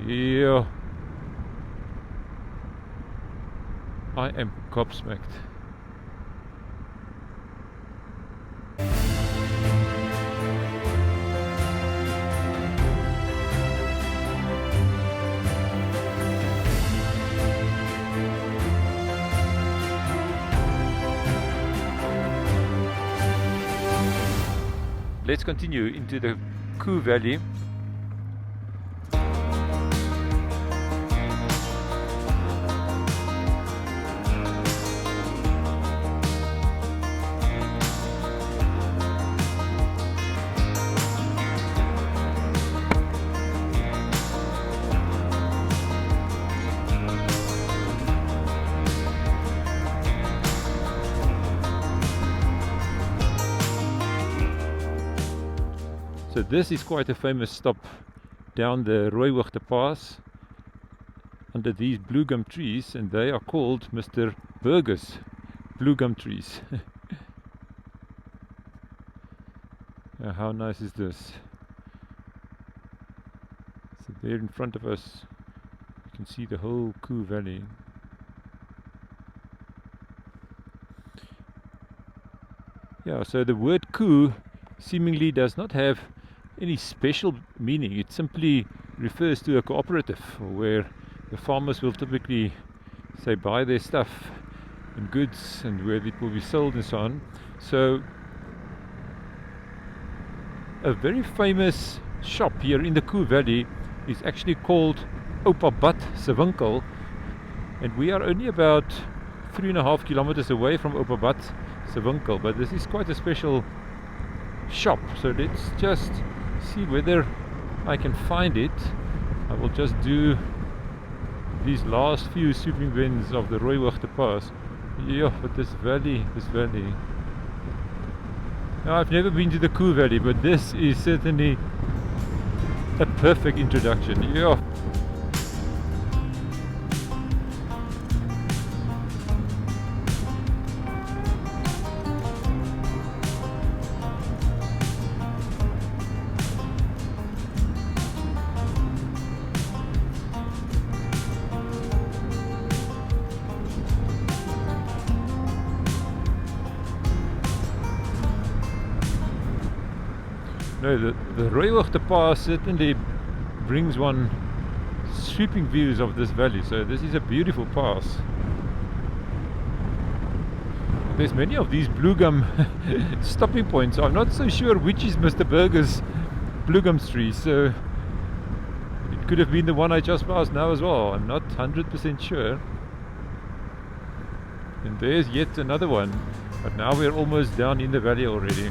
Yeah. I am gobsmacked. Let's continue into the Koo Valley. So this is quite a famous stop down the Rooihoogte Pass under these blue gum trees, and they are called Mr. Burger's blue gum trees. How nice is this? So there in front of us you can see the whole Koo Valley. Yeah, so the word Koo seemingly does not have any special meaning. It simply refers to a cooperative where the farmers will typically say buy their stuff and goods and where it will be sold and so on. So a very famous shop here in the Koo Valley is actually called Oupa Batt winkel, and we are only about 3.5 kilometers away from Oupa Batt winkel, but this is quite a special shop. So let's just see whether I can find it. I will just do these last few sweeping bends of the Rooihoogte Pass. Yeah, but this valley. Now, I've never been to the Koo Valley, but this is certainly a perfect introduction. Yeah. No, the Rooihoogte Pass certainly brings one sweeping views of this valley. So this is a beautiful pass. There's many of these blue gum stopping points. I'm not so sure which is Mr. Burger's blue gum tree, so it could have been the one I just passed now as well. I'm not 100% sure. And there's yet another one, but now we're almost down in the valley already.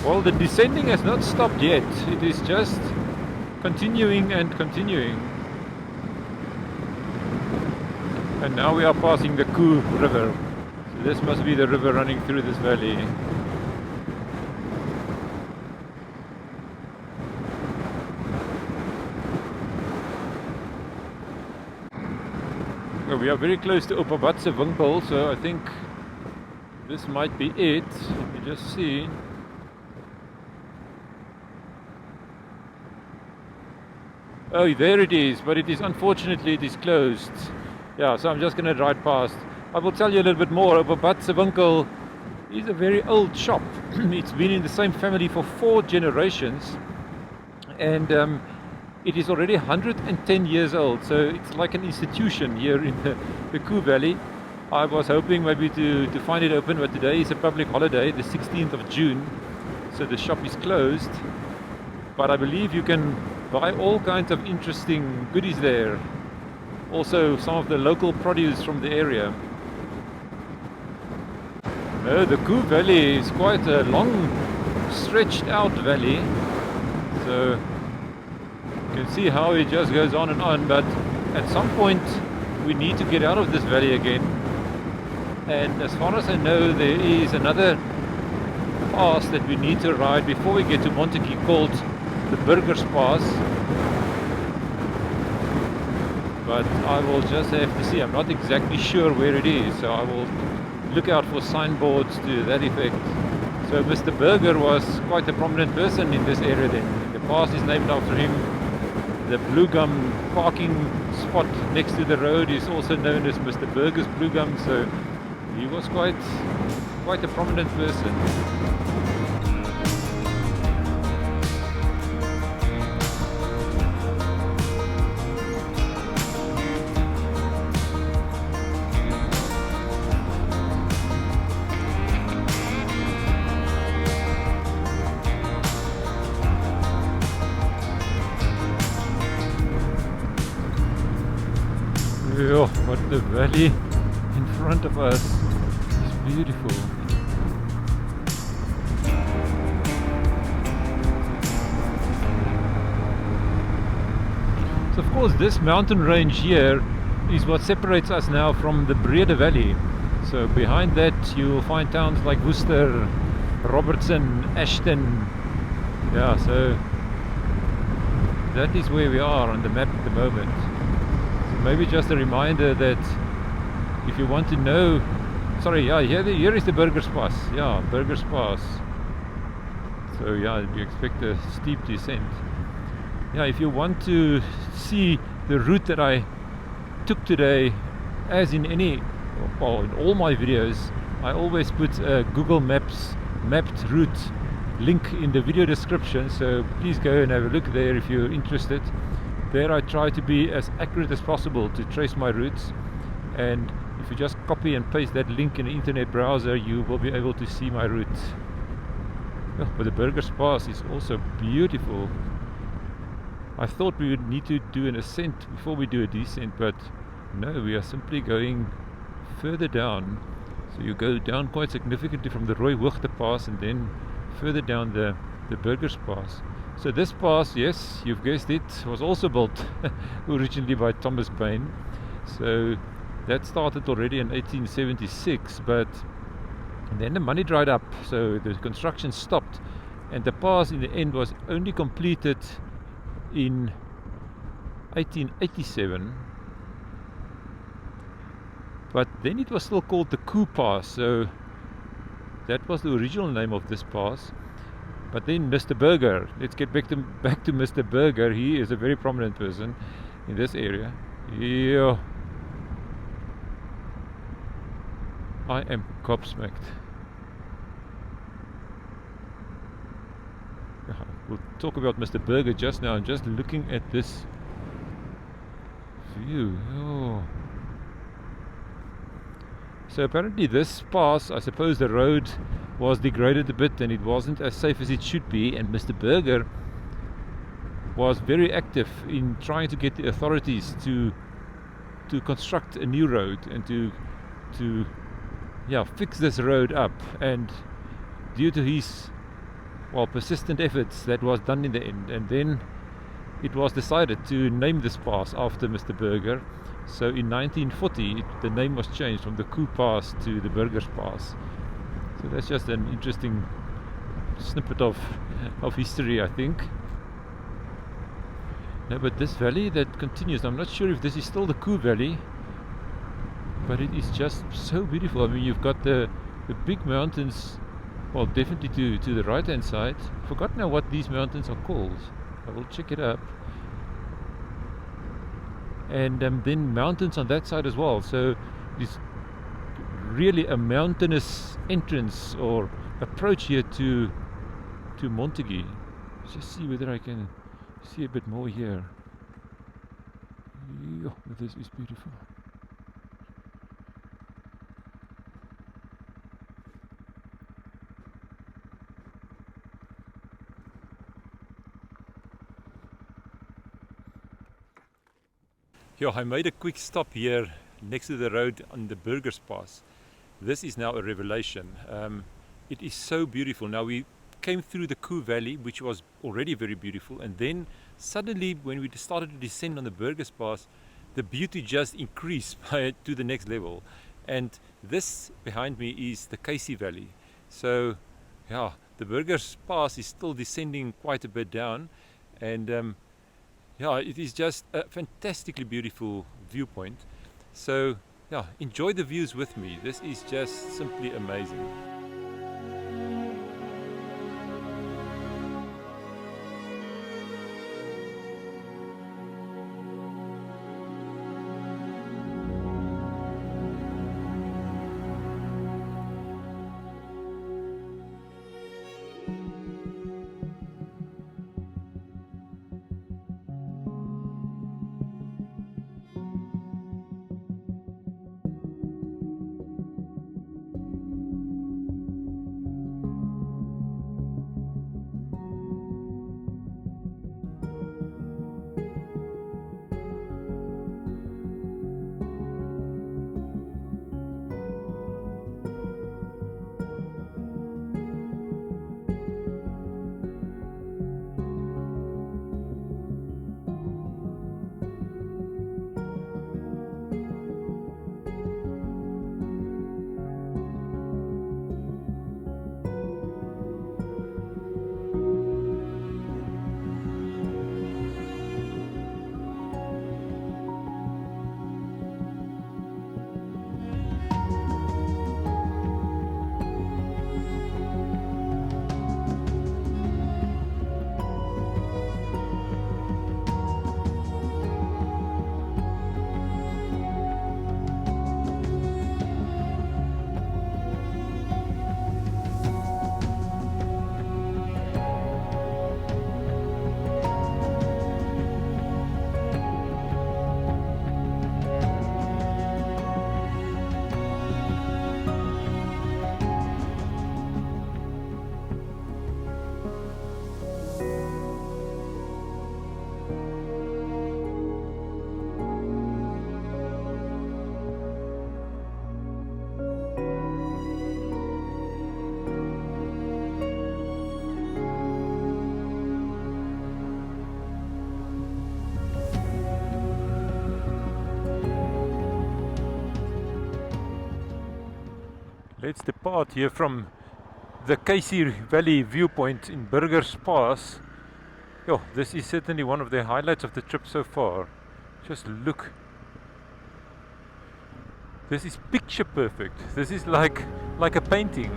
Well, the descending has not stopped yet. It is just continuing and continuing. And now we are passing the Koo River. So this must be the river running through this valley. Well, we are very close to Oupa Batt winkel, so I think this might be it. Let me just see. Oh, there it is, but it is, unfortunately, it is closed. Yeah, so I'm just going to ride past. I will tell you a little bit more. Oupa Batt winkel is a very old shop. It's been in the same family for 4 generations, and it is already 110 years old. So it's like an institution here in the Koo Valley. I was hoping maybe to find it open, but today is a public holiday, the 16th of June. So the shop is closed. But I believe you can buy all kinds of interesting goodies there. Also some of the local produce from the area. No, the Koo Valley is quite a long stretched out valley. So you can see how it just goes on and on, but at some point we need to get out of this valley again. And as far as I know, there is another pass that we need to ride before we get to Montagu called the Burgers Pass. But I will just have to see. I'm not exactly sure where it is, so I will look out for signboards to that effect. So Mr. Burger was quite a prominent person in this area then. The pass is named after him. The Blue Gum parking spot next to the road is also known as Mr. Burger's Blue Gum, so he was quite a prominent person. Oh, what the valley in front of us is beautiful. So of course this mountain range here is what separates us now from the Breede Valley. So behind that you will find towns like Worcester, Robertson, Ashton. Yeah, so that is where we are on the map at the moment. Maybe just a reminder that if you want to know, sorry, yeah, here is the Burgers Pass. Yeah, Burgers Pass. So yeah, you expect a steep descent. Yeah, if you want to see the route that I took today, as in in all my videos, I always put a Google Maps mapped route link in the video description. So please go and have a look there if you're interested. There I try to be as accurate as possible to trace my routes, and if you just copy and paste that link in the internet browser, you will be able to see my route. Oh, but the Burgers Pass is also beautiful. I thought we would need to do an ascent before we do a descent, but no, we are simply going further down. So you go down quite significantly from the Rooihoogte Pass and then further down the Burgers Pass. So this pass, yes, you've guessed it, was also built originally by Thomas Bain. So that started already in 1876, but then the money dried up, so the construction stopped, and the pass in the end was only completed in 1887. But then it was still called the Koo Pass, so that was the original name of this pass. But then Mr. Burger, let's get back to Mr. Burger. He is a very prominent person in this area. Yeah. I am gobsmacked. We'll talk about Mr. Burger just now. I'm just looking at this view. Oh. So apparently this pass, I suppose the road was degraded a bit and it wasn't as safe as it should be, and Mr. Burger was very active in trying to get the authorities to construct a new road and to fix this road up, and due to his persistent efforts, that was done in the end, and then it was decided to name this pass after Mr. Burger. So in 1940 the name was changed from the Koo Pass to the Burgers Pass. So that's just an interesting snippet of history, I think. No, but this valley that continues, I'm not sure if this is still the Koo Valley, but it is just so beautiful. I mean, you've got the big mountains, well, definitely to the right hand side. I forgot now what these mountains are called. I will check it up. And then mountains on that side as well. So it's really a mountainous entrance or approach here to Montagu. Let's just see whether I can see a bit more here. Oh, this is beautiful. Yeah, I made a quick stop here next to the road on the Burgers Pass. This is now a revelation. It is so beautiful. Now we came through the Koo Valley, which was already very beautiful, and then suddenly when we started to descend on the Burgers Pass, the beauty just increased to the next level. And this behind me is the Keisie Valley. So yeah, the Burgers Pass is still descending quite a bit down, and yeah, it is just a fantastically beautiful viewpoint. So yeah, enjoy the views with me. This is just simply amazing. Let's depart here from the Keisie Valley viewpoint in Burgers Pass. Yo, this is certainly one of the highlights of the trip so far. Just look. This is picture perfect. This is like a painting.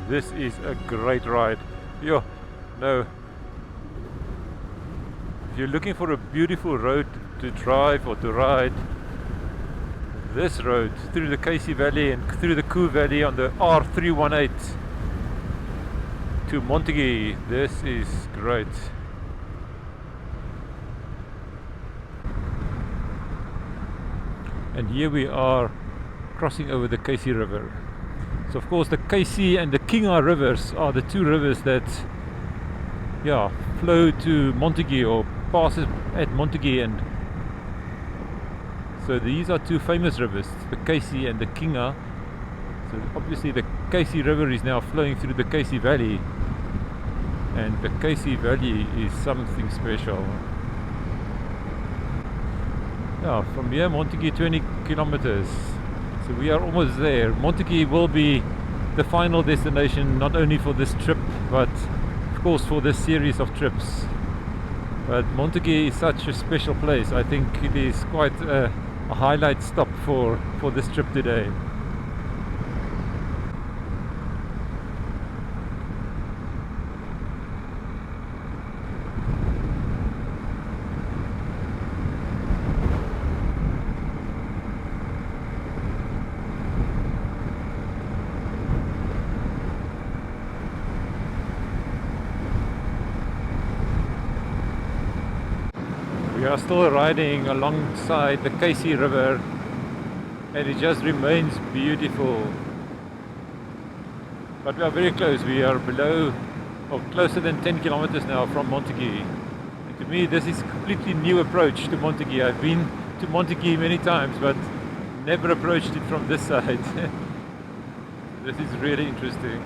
This is a great ride. Yo, no. If you're looking for a beautiful road to drive or to ride, this road through the Keisie Valley and through the Koo Valley on the R318 to Montagu, this is great. And here we are crossing over the Keisie River. So of course the Keisie and the Kinga rivers are the two rivers that flow to Montagu or passes at Montagu, and so these are two famous rivers, the Keisie and the Kinga. So obviously the Keisie River is now flowing through the Keisie Valley, and the Keisie Valley is something special. From here Montagu 20 kilometers. So we are almost there. Montagu will be the final destination, not only for this trip, but of course for this series of trips. But Montagu is such a special place. I think it is quite a highlight stop for this trip today. We are still riding alongside the Keisie River and it just remains beautiful. But we are very close. We are below or closer than 10 kilometers now from Montagu. And to me this is a completely new approach to Montagu. I've been to Montagu many times but never approached it from this side. This is really interesting.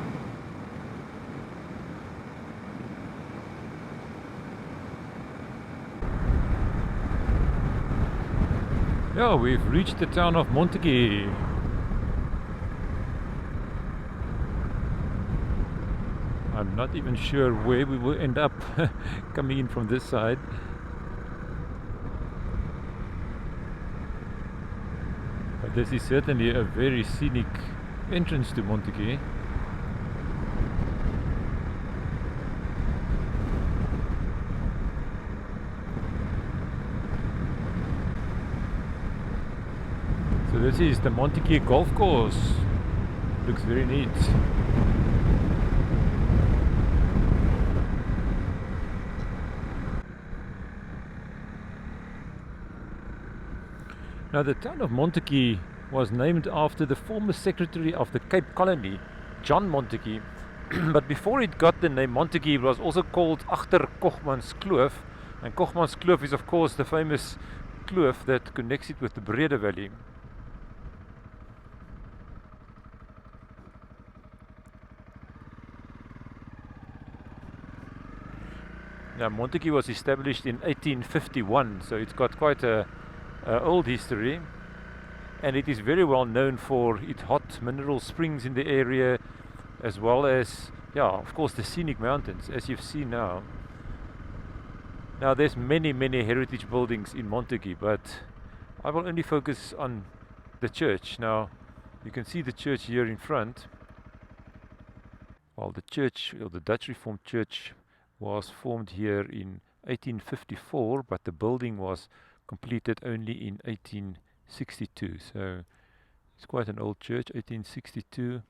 Yeah, we've reached the town of Montagu. I'm not even sure where we will end up coming in from this side. But this is certainly a very scenic entrance to Montagu. So this is the Montagu golf course. Looks very neat. Now the town of Montagu was named after the former secretary of the Cape Colony, John Montagu. But before it got the name Montagu, it was also called Agter Kochmans Kloof. And Kochmans Kloof is of course the famous kloof that connects it with the Breede Valley. Now Montagu was established in 1851, so it's got quite a old history, and it is very well known for its hot mineral springs in the area, as well as, yeah, of course, the scenic mountains, as you've seen now. Now there's many heritage buildings in Montagu, but I will only focus on the church. Now you can see the church here in front. Well, the church, or the Dutch Reformed Church, was formed here in 1854, but the building was completed only in 1862. So it's quite an old church, 1862,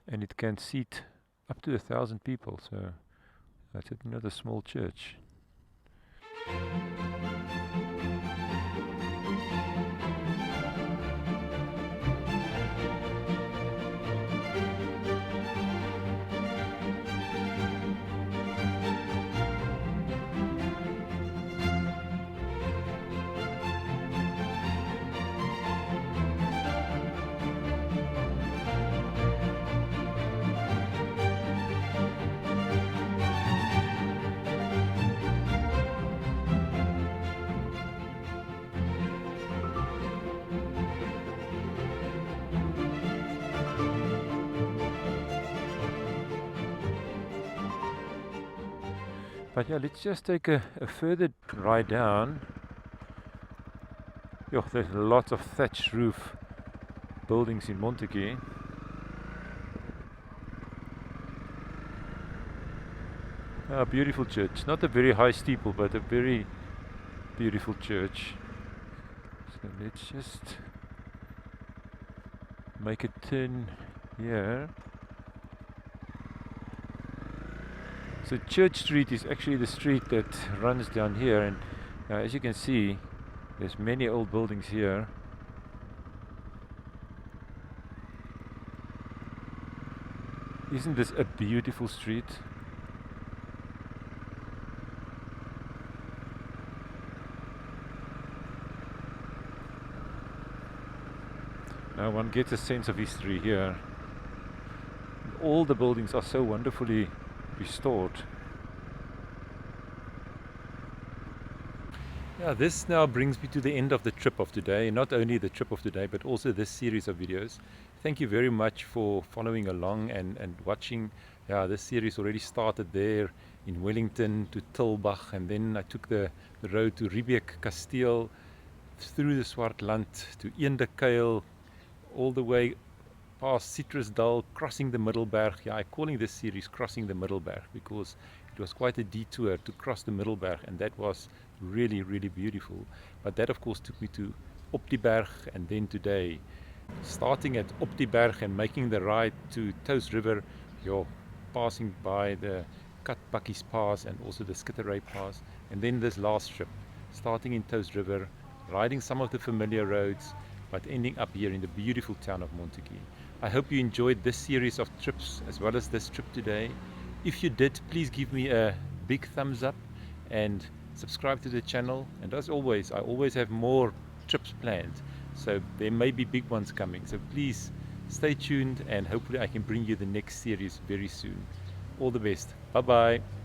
and it can seat up to 1,000 people. So that's another small church. But yeah, let's just take a further ride down. Yo, there's lots of thatched roof buildings in Montagu. A beautiful church, not a very high steeple, but a very beautiful church. So let's just make a turn here. So Church Street is actually the street that runs down here, and as you can see, there's many old buildings here. Isn't this a beautiful street? Now one gets a sense of history here. All the buildings are so wonderfully restored. Yeah, this now brings me to the end of the trip of today. Not only the trip of today, but also this series of videos. Thank you very much for following along and watching. Yeah, this series already started there in Wellington to Tilbach, and then I took the road to Riebeek Kasteel, through the Swartland to Eendekuil, all the way past Citrusdal, crossing the Middelberg. Yeah, I'm calling this series Crossing the Middelberg because it was quite a detour to cross the Middelberg, and that was really, really beautiful. But that, of course, took me to Optieberg, and then today, starting at Optieberg and making the ride to Toes River, you're passing by the Katbakkies Pass and also the Skittery Pass, and then this last trip, starting in Toes River, riding some of the familiar roads, but ending up here in the beautiful town of Montagu. I hope you enjoyed this series of trips as well as this trip today. If you did, please give me a big thumbs up and subscribe to the channel. And as always, I always have more trips planned, so there may be big ones coming. So please stay tuned, and hopefully I can bring you the next series very soon. All the best. Bye bye.